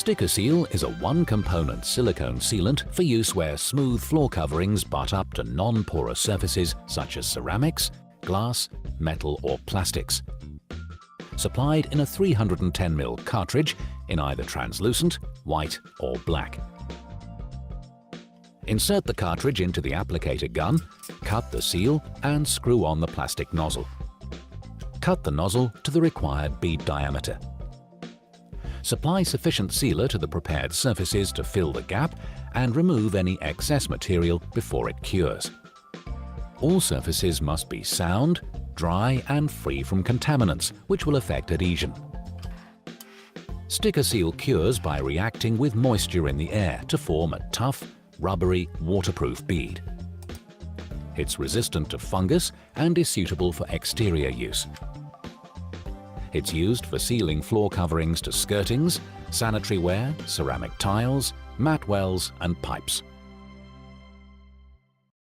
STYCCO SEAL is a one-component silicone sealant for use where smooth floor coverings butt up to non-porous surfaces such as ceramics, glass, metal or plastics. Supplied in a 310mm cartridge in either translucent, white or black. Insert the cartridge into the applicator gun, cut the seal and screw on the plastic nozzle. Cut the nozzle to the required bead diameter. Supply sufficient sealer to the prepared surfaces to fill the gap and remove any excess material before it cures. All surfaces must be sound, dry and free from contaminants, which will affect adhesion. STYCCO SEAL cures by reacting with moisture in the air to form a tough, rubbery, waterproof bead. It's resistant to fungus and is suitable for exterior use. It's used for sealing floor coverings to skirtings, sanitary ware, ceramic tiles, matwells and pipes.